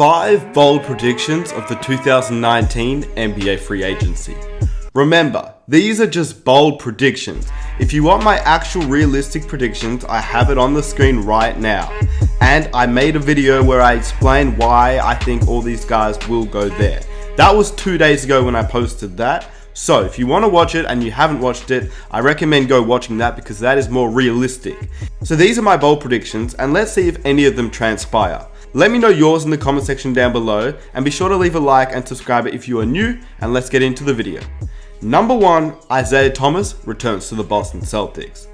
5 bold predictions of the 2019 NBA free agency. Remember, these are just bold predictions. If you want my actual realistic predictions, I have it on the screen right now. And I made a video where I explain why I think all these guys will go there. That was 2 days ago when I posted that. So if you want to watch it and you haven't watched it, I recommend go watching that because that is more realistic. So these are my bold predictions and let's see if any of them transpire. Let me know yours in the comment section down below and be sure to leave a like and subscribe if you are new, and let's get into the video. Number 1, Isaiah Thomas returns to the Boston Celtics.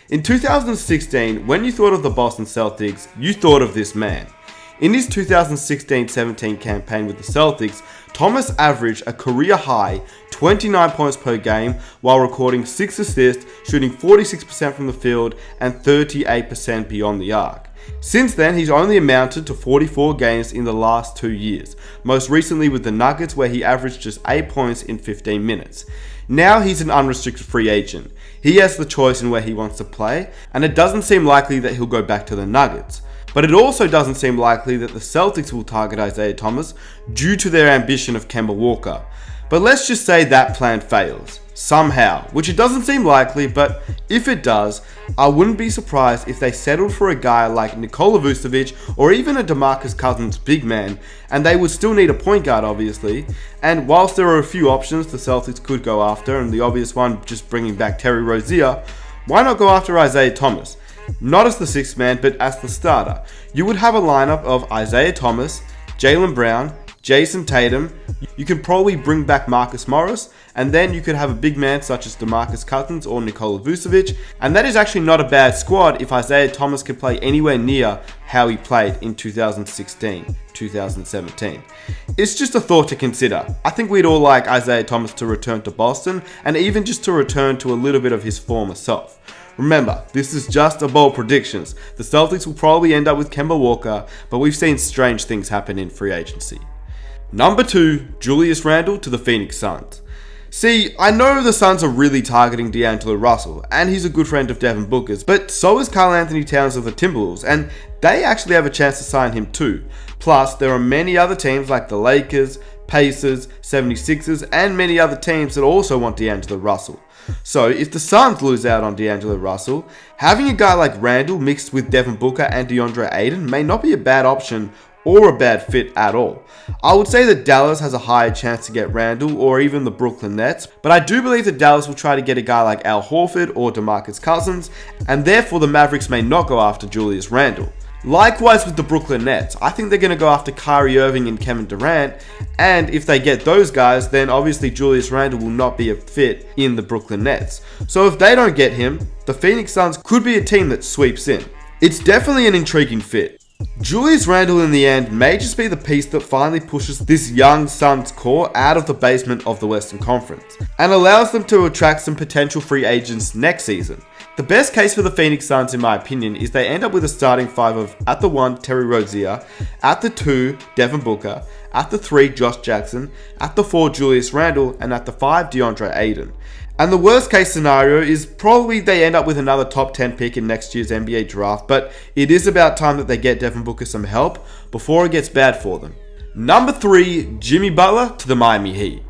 In 2016, when you thought of the Boston Celtics, you thought of this man. In his 2016-17 campaign with the Celtics, Thomas averaged a career-high 29 points per game while recording 6 assists, shooting 46% from the field and 38% beyond the arc. Since then, he's only amounted to 44 games in the last 2 years, most recently with the Nuggets where he averaged just 8 points in 15 minutes. Now he's an unrestricted free agent. He has the choice in where he wants to play, and it doesn't seem likely that he'll go back to the Nuggets. But it also doesn't seem likely that the Celtics will target Isaiah Thomas due to their ambition of Kemba Walker. But let's just say that plan fails, somehow, which it doesn't seem likely, but if it does, I wouldn't be surprised if they settled for a guy like Nikola Vucevic or even a DeMarcus Cousins big man, and they would still need a point guard obviously, and whilst there are a few options the Celtics could go after, and the obvious one just bringing back Terry Rozier, why not go after Isaiah Thomas? Not as the sixth man, but as the starter. You would have a lineup of Isaiah Thomas, Jaylen Brown, Jason Tatum. You could probably bring back Marcus Morris, and then you could have a big man such as DeMarcus Cousins or Nikola Vucevic, and that is actually not a bad squad if Isaiah Thomas could play anywhere near how he played in 2016-2017. It's just a thought to consider. I think we'd all like Isaiah Thomas to return to Boston, and even just to return to a little bit of his former self. Remember, this is just a bold predictions. The Celtics will probably end up with Kemba Walker, but we've seen strange things happen in free agency. Number 2, Julius Randle to the Phoenix Suns. See, I know the Suns are really targeting D'Angelo Russell, and he's a good friend of Devin Booker's, but so is Karl-Anthony Towns of the Timberwolves, and they actually have a chance to sign him too. Plus, there are many other teams like the Lakers, Pacers, 76ers, and many other teams that also want D'Angelo Russell. So if the Suns lose out on D'Angelo Russell, having a guy like Randle mixed with Devin Booker and DeAndre Ayton may not be a bad option or a bad fit at all. I would say that Dallas has a higher chance to get Randle or even the Brooklyn Nets, but I do believe that Dallas will try to get a guy like Al Horford or DeMarcus Cousins, and therefore the Mavericks may not go after Julius Randle. Likewise with the Brooklyn Nets, I think they're going to go after Kyrie Irving and Kevin Durant, and if they get those guys, then obviously Julius Randle will not be a fit in the Brooklyn Nets. So if they don't get him, the Phoenix Suns could be a team that sweeps in. It's definitely an intriguing fit. Julius Randle in the end may just be the piece that finally pushes this young Suns core out of the basement of the Western Conference and allows them to attract some potential free agents next season. The best case for the Phoenix Suns in my opinion is they end up with a starting 5 of at the 1 Terry Rozier, at the 2 Devin Booker, at the 3 Josh Jackson, at the 4 Julius Randle, and at the 5 DeAndre Ayton. And the worst case scenario is probably they end up with another top 10 pick in next year's NBA draft, but it is about time that they get Devin Booker some help before it gets bad for them. Number 3, Jimmy Butler to the Miami Heat.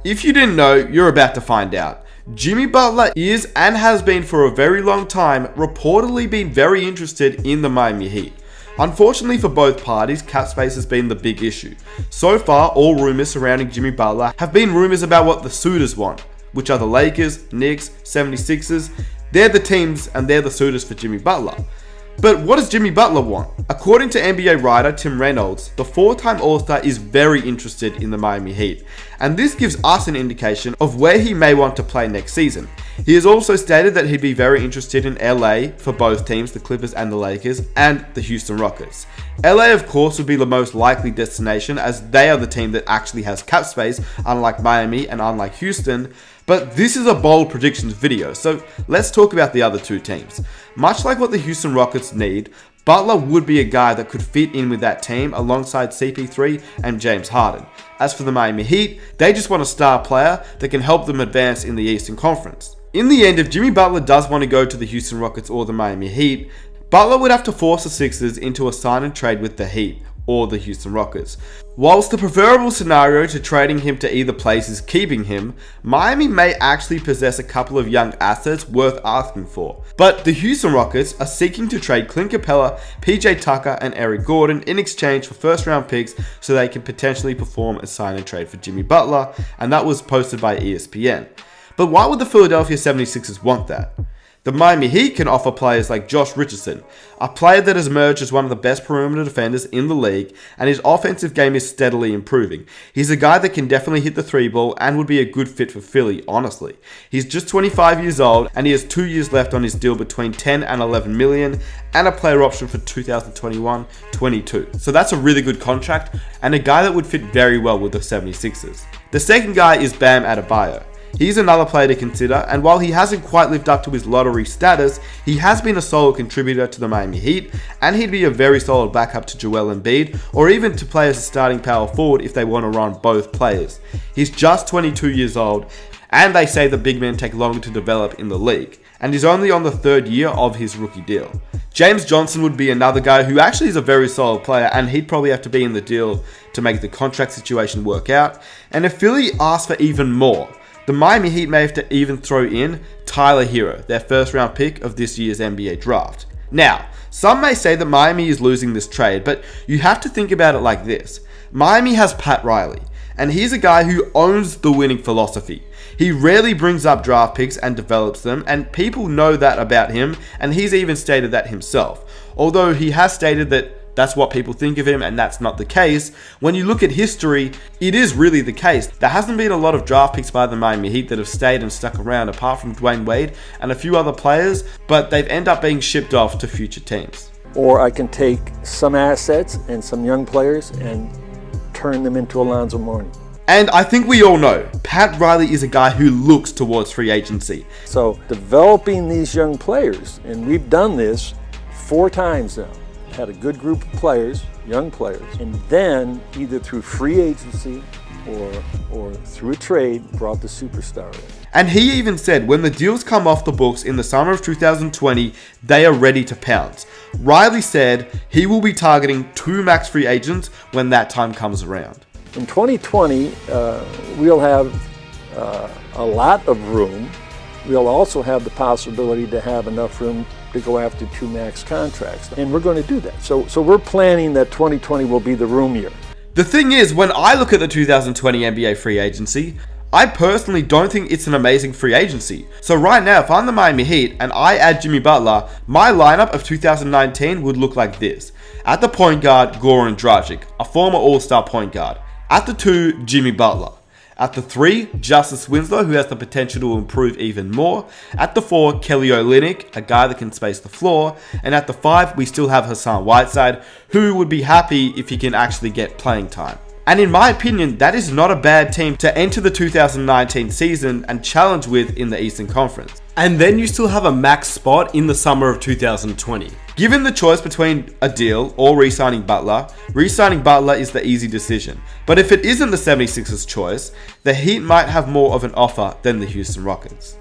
If you didn't know, you're about to find out. Jimmy Butler is and has been for a very long time reportedly been very interested in the Miami Heat. Unfortunately for both parties, cap space has been the big issue. So far, all rumors surrounding Jimmy Butler have been rumors about what the suitors want, which are the Lakers, Knicks, 76ers. They're the teams and they're the suitors for Jimmy Butler. But what does Jimmy Butler want? According to NBA writer Tim Reynolds, the 4-time All-Star is very interested in the Miami Heat, and this gives us an indication of where he may want to play next season. He has also stated that he'd be very interested in LA for both teams, the Clippers and the Lakers, and the Houston Rockets. LA of course would be the most likely destination as they are the team that actually has cap space, unlike Miami and unlike Houston. But this is a bold predictions video, so let's talk about the other two teams. Much like what the Houston Rockets need, Butler would be a guy that could fit in with that team alongside CP3 and James Harden. As for the Miami Heat, they just want a star player that can help them advance in the Eastern Conference. In the end, if Jimmy Butler does want to go to the Houston Rockets or the Miami Heat, Butler would have to force the Sixers into a sign and trade with the Heat, or the Houston Rockets. Whilst the preferable scenario to trading him to either place is keeping him, Miami may actually possess a couple of young assets worth asking for. But the Houston Rockets are seeking to trade Clint Capella, PJ Tucker, and Eric Gordon in exchange for first round picks so they can potentially perform a sign and trade for Jimmy Butler, and that was posted by ESPN. But why would the Philadelphia 76ers want that? The Miami Heat can offer players like Josh Richardson, a player that has emerged as one of the best perimeter defenders in the league, and his offensive game is steadily improving. He's a guy that can definitely hit the three ball and would be a good fit for Philly, honestly. He's just 25 years old and he has 2 years left on his deal between 10 and 11 million and a player option for 2021-22. So that's a really good contract and a guy that would fit very well with the 76ers. The second guy is Bam Adebayo. He's another player to consider, and while he hasn't quite lived up to his lottery status, he has been a solid contributor to the Miami Heat, and he'd be a very solid backup to Joel Embiid, or even to play as a starting power forward if they want to run both players. He's just 22 years old, and they say the big men take longer to develop in the league, and he's only on the third year of his rookie deal. James Johnson would be another guy who actually is a very solid player, and he'd probably have to be in the deal to make the contract situation work out, and if Philly asks for even more, the Miami Heat may have to even throw in Tyler Hero, their first round pick of this year's NBA draft. Now, some may say that Miami is losing this trade, but you have to think about it like this. Miami has Pat Riley, and he's a guy who owns the winning philosophy. He rarely brings up draft picks and develops them, and people know that about him, and he's even stated that himself. Although he has stated that that's what people think of him, and that's not the case. When you look at history, it is really the case. There hasn't been a lot of draft picks by the Miami Heat that have stayed and stuck around, apart from Dwayne Wade and a few other players, but they've ended up being shipped off to future teams. Or I can take some assets and some young players and turn them into Alonzo Mourning. And I think we all know, Pat Riley is a guy who looks towards free agency. So developing these young players, and we've done this 4 times now. Had a good group of players, young players, and then either through free agency or through a trade brought the superstar in. And he even said when the deals come off the books in the summer of 2020, they are ready to pounce. Riley said he will be targeting 2 max free agents when that time comes around. In 2020, we'll have a lot of room. We'll also have the possibility to have enough room to go after 2 max contracts. And we're going to do that. So we're planning that 2020 will be the room year. The thing is, when I look at the 2020 NBA free agency, I personally don't think it's an amazing free agency. So right now, if I'm the Miami Heat and I add Jimmy Butler, my lineup of 2019 would look like this. At the point guard, Goran Dragic, a former all-star point guard. At the 2, Jimmy Butler. At the 3, Justice Winslow, who has the potential to improve even more. At the 4, Kelly Olynyk, a guy that can space the floor. And at the 5, we still have Hassan Whiteside, who would be happy if he can actually get playing time. And in my opinion, that is not a bad team to enter the 2019 season and challenge with in the Eastern Conference. And then you still have a max spot in the summer of 2020. Given the choice between a deal or re-signing Butler is the easy decision. But if it isn't the 76ers choice, the Heat might have more of an offer than the Houston Rockets.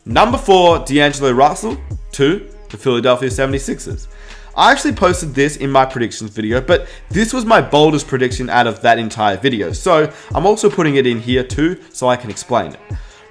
Number 4, D'Angelo Russell to the Philadelphia 76ers. I actually posted this in my predictions video, but this was my boldest prediction out of that entire video. So I'm also putting it in here too, so I can explain it.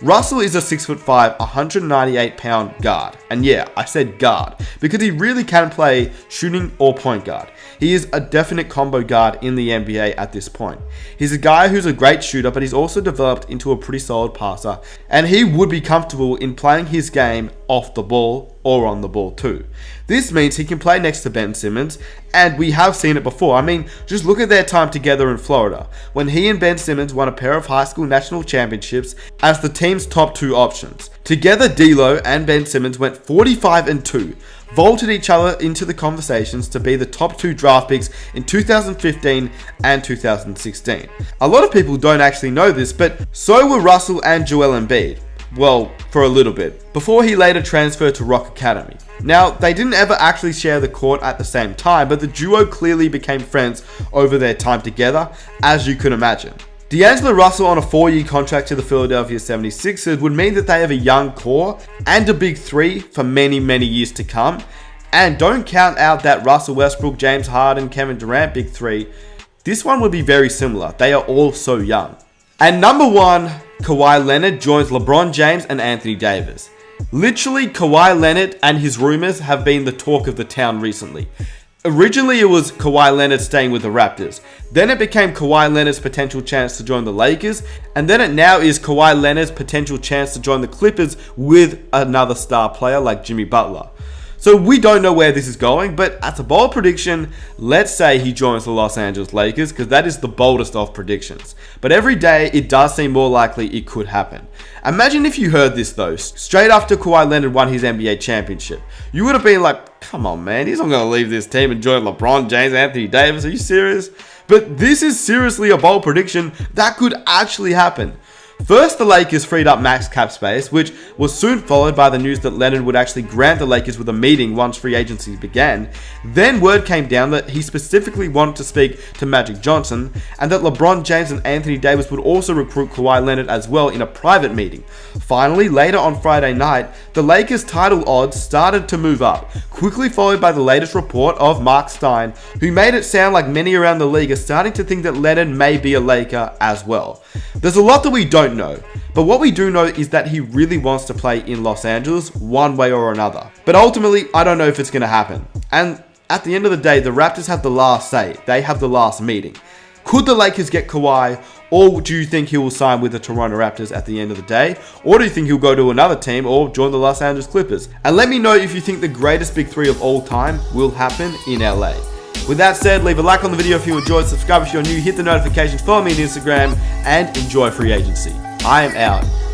Russell is a 6'5", 198-pound guard. And yeah, I said guard, because he really can play shooting or point guard. He is a definite combo guard in the NBA at this point. He's a guy who's a great shooter, but he's also developed into a pretty solid passer, and he would be comfortable in playing his game off the ball or on the ball too. This means he can play next to Ben Simmons, and we have seen it before. I mean, just look at their time together in Florida, when he and Ben Simmons won a pair of high school national championships as the team's top 2 options. Together, D'Lo and Ben Simmons went 45-2, vaulted each other into the conversations to be the top 2 draft picks in 2015 and 2016. A lot of people don't actually know this, but so were Russell and Joel Embiid. Well, for a little bit, before he later transferred to Rock Academy. Now, they didn't ever actually share the court at the same time, but the duo clearly became friends over their time together, as you could imagine. D'Angelo Russell on a 4-year contract to the Philadelphia 76ers would mean that they have a young core and a big 3 for many, many years to come. And don't count out that Russell Westbrook, James Harden, Kevin Durant big three. This one would be very similar. They are all so young. And number 1, Kawhi Leonard joins LeBron James and Anthony Davis. Literally, Kawhi Leonard and his rumors have been the talk of the town recently. Originally, it was Kawhi Leonard staying with the Raptors. Then it became Kawhi Leonard's potential chance to join the Lakers. And then it now is Kawhi Leonard's potential chance to join the Clippers with another star player like Jimmy Butler. So we don't know where this is going, but as a bold prediction, let's say he joins the Los Angeles Lakers, because that is the boldest of predictions. But every day, it does seem more likely it could happen. Imagine if you heard this though, straight after Kawhi Leonard won his NBA championship. You would have been like, come on man, he's not going to leave this team and join LeBron James, Anthony Davis, are you serious? But this is seriously a bold prediction that could actually happen. First, the Lakers freed up max cap space, which was soon followed by the news that Leonard would actually grant the Lakers with a meeting once free agency began. Then word came down that he specifically wanted to speak to Magic Johnson, and that LeBron James and Anthony Davis would also recruit Kawhi Leonard as well in a private meeting. Finally, later on Friday night, the Lakers' title odds started to move up, quickly followed by the latest report of Mark Stein, who made it sound like many around the league are starting to think that Leonard may be a Laker as well. There's a lot that we don't know, but what we do know is that he really wants to play in Los Angeles one way or another. But ultimately, I don't know if it's going to happen. And at the end of the day, the Raptors have the last say. They have the last meeting. Could the Lakers get Kawhi, or do you think he will sign with the Toronto Raptors at the end of the day? Or do you think he'll go to another team or join the Los Angeles Clippers? And let me know if you think the greatest big three of all time will happen in LA. With that said, leave a like on the video if you enjoyed, subscribe if you're new, hit the notifications, follow me on Instagram, and enjoy free agency. I am out.